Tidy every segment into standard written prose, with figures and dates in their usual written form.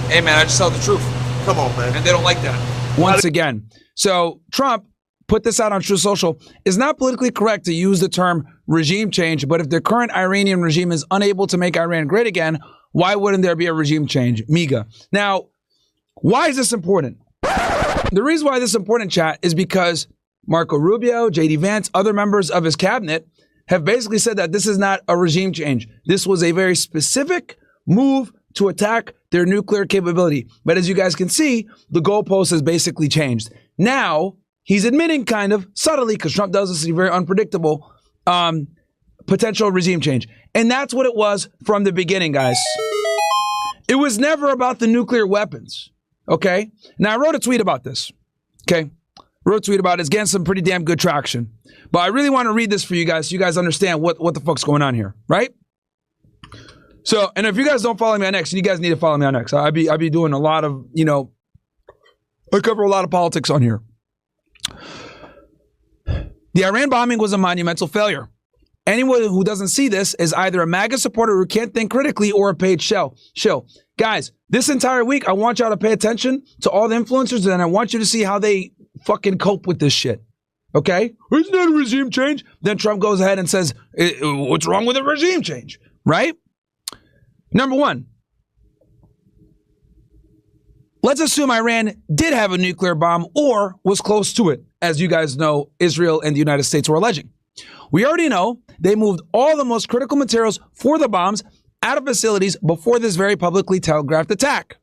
Hey, man, I just tell the truth. Come on, man. And they don't like that. Once again. So Trump put this out on Truth Social. It's not politically correct to use the term regime change, but if the current Iranian regime is unable to make Iran great again, why wouldn't there be a regime change? MEGA. Now, why is this important? The reason why this is important, chat, is because Marco Rubio, J.D. Vance, other members of his cabinet have basically said that this is not a regime change. This was a very specific move to attack their nuclear capability. But as you guys can see, the goalpost has basically changed. Now, he's admitting kind of subtly, because Trump does this, very unpredictable, potential regime change. And that's what it was from the beginning, guys. It was never about the nuclear weapons, okay? Now, I wrote a tweet about this, okay? Wrote a tweet about it. It's getting some pretty damn good traction. But I really want to read this for you guys so you guys understand what the fuck's going on here, right? So, and if you guys don't follow me on X, you guys need to follow me on X. I'd be doing a lot of, I cover a lot of politics on here. The Iran bombing was a monumental failure. Anyone who doesn't see this is either a MAGA supporter who can't think critically or a paid shill. Guys, this entire week, I want y'all to pay attention to all the influencers, and I want you to see how they fucking cope with this shit. Okay? Isn't that a regime change? Then Trump goes ahead and says, what's wrong with a regime change? Right? Number one, let's assume Iran did have a nuclear bomb or was close to it. As you guys know, Israel and the United States were alleging. We already know they moved all the most critical materials for the bombs out of facilities before this very publicly telegraphed attack.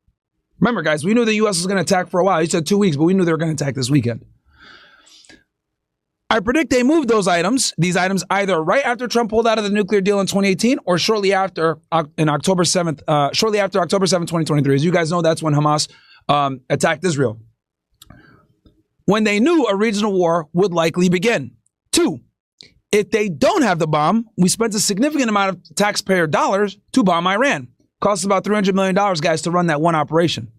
Remember, guys, we knew the U.S. was going to attack for a while. He said 2 weeks, but we knew they were going to attack this weekend. I predict they moved these items either right after Trump pulled out of the nuclear deal in 2018 or shortly after, October 7th, 2023. As you guys know, that's when Hamas attacked Israel. When they knew a regional war would likely begin. 2, if they don't have the bomb, we spent a significant amount of taxpayer dollars to bomb Iran. Costs about $300 million, guys, to run that one operation.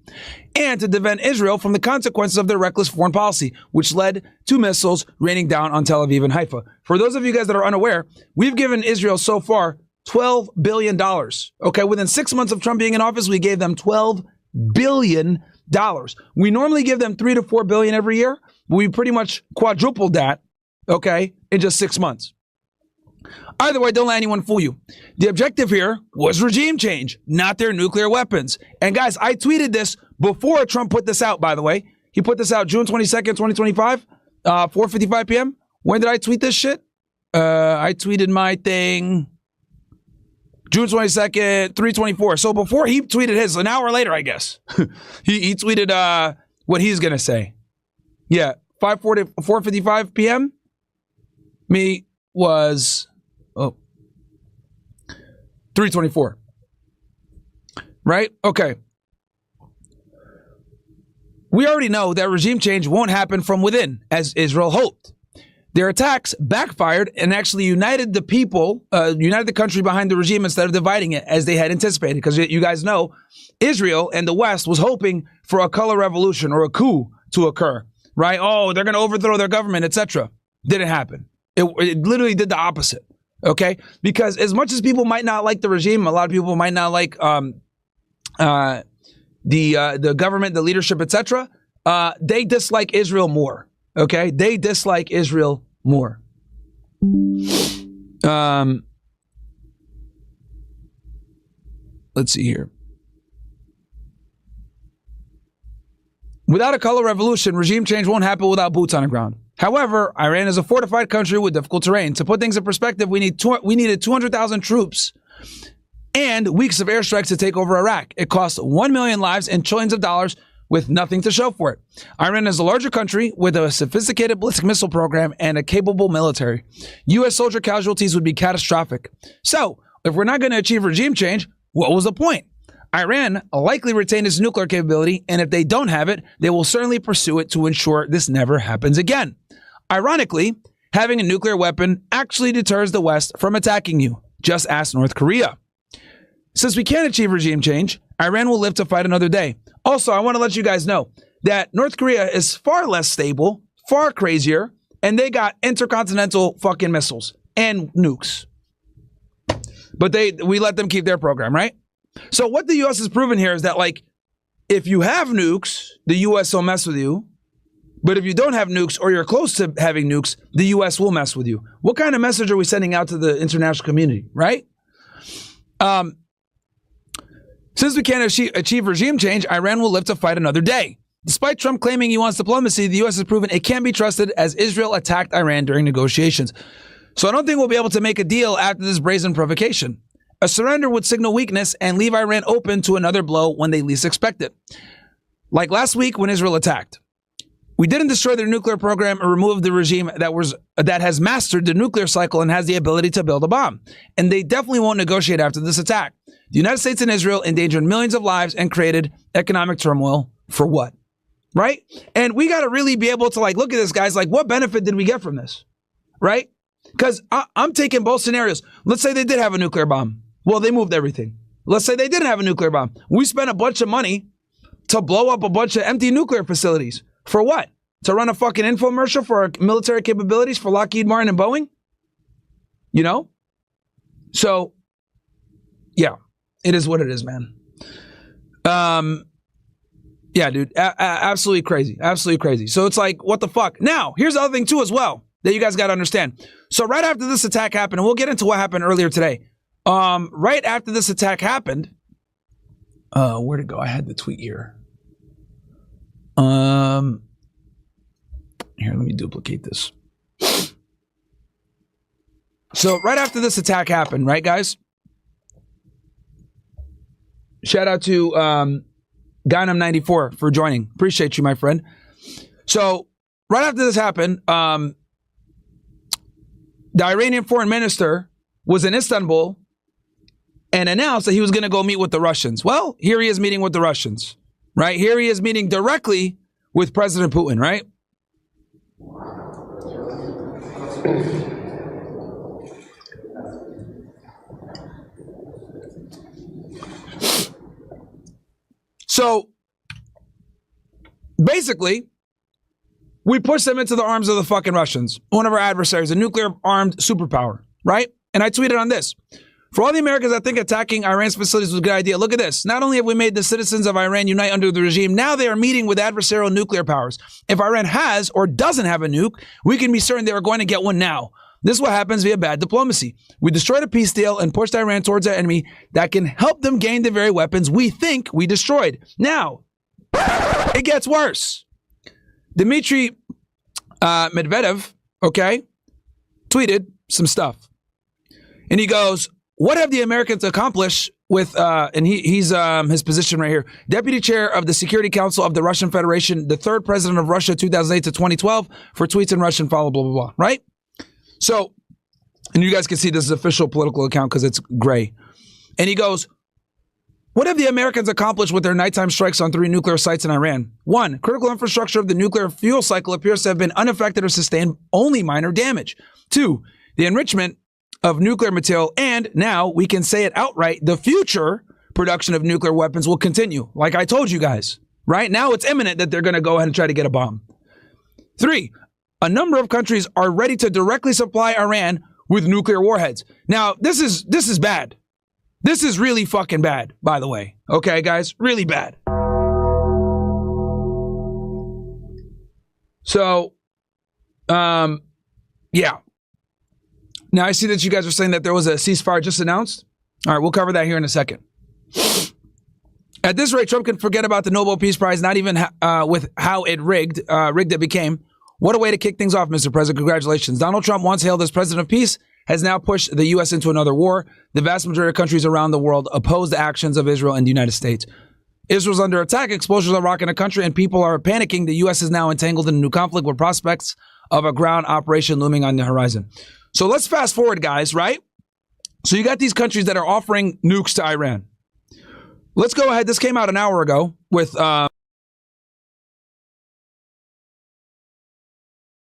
And to defend Israel from the consequences of their reckless foreign policy, which led to missiles raining down on Tel Aviv and Haifa. For those of you guys that are unaware, we've given Israel so far $12 billion. Okay, within 6 months of Trump being in office, we gave them $12 billion. We normally give them $3 to $4 billion every year, but we pretty much quadrupled that, okay, in just 6 months. Either way, don't let anyone fool you. The objective here was regime change, not their nuclear weapons. And guys, I tweeted this before Trump put this out, by the way. He put this out June 22nd, 2025, 4:55 p.m. When did I tweet this shit? I tweeted my thing June 22nd, 3:24. So before he tweeted his, an hour later, I guess, he tweeted what he's going to say. Yeah, 4:55 p.m. Me was... 3:24. Right? Okay. We already know that regime change won't happen from within, as Israel hoped. Their attacks backfired and actually united the people, united the country behind the regime instead of dividing it, as they had anticipated. Because you guys know, Israel and the West was hoping for a color revolution or a coup to occur. Right? Oh, they're going to overthrow their government, etc. Didn't happen. It literally did the opposite. Okay, because as much as people might not like the regime, a lot of people might not like the government, the leadership, etc. They dislike Israel more. Okay, they dislike Israel more. Let's see here. Without a color revolution, regime change won't happen without boots on the ground. However, Iran is a fortified country with difficult terrain. To put things in perspective, we needed 200,000 troops and weeks of airstrikes to take over Iraq. It cost 1 million lives and trillions of dollars with nothing to show for it. Iran is a larger country with a sophisticated ballistic missile program and a capable military. U.S. soldier casualties would be catastrophic. So, if we're not going to achieve regime change, what was the point? Iran likely retained its nuclear capability, and if they don't have it, they will certainly pursue it to ensure this never happens again. Ironically, having a nuclear weapon actually deters the West from attacking you. Just ask North Korea. Since we can't achieve regime change, Iran will live to fight another day. Also, I want to let you guys know that North Korea is far less stable, far crazier, and they got intercontinental fucking missiles and nukes. But we let them keep their program, right? So what the U.S. has proven here is that, like, if you have nukes, the U.S. will mess with you. But if you don't have nukes or you're close to having nukes, the U.S. will mess with you. What kind of message are we sending out to the international community, right? Since we can't achieve regime change, Iran will live to fight another day. Despite Trump claiming he wants diplomacy, the U.S. has proven it can't be trusted as Israel attacked Iran during negotiations. So I don't think we'll be able to make a deal after this brazen provocation. A surrender would signal weakness and leave Iran open to another blow when they least expect it. Like last week when Israel attacked. We didn't destroy their nuclear program or remove the regime that has mastered the nuclear cycle and has the ability to build a bomb. And they definitely won't negotiate after this attack. The United States and Israel endangered millions of lives and created economic turmoil for what? Right? And we got to really be able to look at this, guys. What benefit did we get from this? Right? Because I'm taking both scenarios. Let's say they did have a nuclear bomb. Well, they moved everything. Let's say they didn't have a nuclear bomb. We spent a bunch of money to blow up a bunch of empty nuclear facilities. For what? To run a fucking infomercial for our military capabilities for Lockheed Martin and Boeing? You know? So, yeah. It is what it is, man. Yeah, dude. Absolutely crazy. Absolutely crazy. So it's what the fuck? Now, here's the other thing, too, as well, that you guys got to understand. So right after this attack happened, and we'll get into what happened earlier today. Right after this attack happened, where'd it go? I had the tweet here. Here, let me duplicate this. So right after this attack happened, right, guys? Shout out to Guynum94 for joining. Appreciate you, my friend. So right after this happened, the Iranian foreign minister was in Istanbul and announced that he was going to go meet with the Russians. Well, here he is meeting with the Russians, right? Here he is meeting directly with President Putin, right? So basically, we push them into the arms of the fucking Russians, one of our adversaries, a nuclear armed superpower, right? And I tweeted on this. For all the Americans that think attacking Iran's facilities was a good idea, look at this. Not only have we made the citizens of Iran unite under the regime, now they are meeting with adversarial nuclear powers. If Iran has or doesn't have a nuke, we can be certain they are going to get one now. This is what happens via bad diplomacy. We destroyed a peace deal and pushed Iran towards our enemy that can help them gain the very weapons we think we destroyed. Now, it gets worse. Dmitry Medvedev, tweeted some stuff. And he goes, what have the Americans accomplished with, and he's his position right here, Deputy Chair of the Security Council of the Russian Federation, the third president of Russia, 2008 to 2012, for tweets in Russian, follow, blah, blah, blah, right? So, and you guys can see this is official political account because it's gray. And he goes, what have the Americans accomplished with their nighttime strikes on 3 nuclear sites in Iran? 1, critical infrastructure of the nuclear fuel cycle appears to have been unaffected or sustained only minor damage. 2, the enrichment of nuclear material, and now we can say it outright, the future production of nuclear weapons will continue. Like I told you guys, right? Now it's imminent that they're going to go ahead and try to get a bomb. 3, a number of countries are ready to directly supply Iran with nuclear warheads. Now, this is bad. This is really fucking bad, by the way. Okay, guys? Really bad. So, yeah. Now, I see that you guys are saying that there was a ceasefire just announced. All right, we'll cover that here in a second. At this rate, Trump can forget about the Nobel Peace Prize, not even with how rigged it became. What a way to kick things off, Mr. President. Congratulations. Donald Trump, once hailed as president of peace, has now pushed the U.S. into another war. The vast majority of countries around the world oppose the actions of Israel and the United States. Israel's under attack, explosions are rocking the country, and people are panicking. The U.S. is now entangled in a new conflict with prospects of a ground operation looming on the horizon. So let's fast forward, guys, right? So you got these countries that are offering nukes to Iran. Let's go ahead. This came out an hour ago with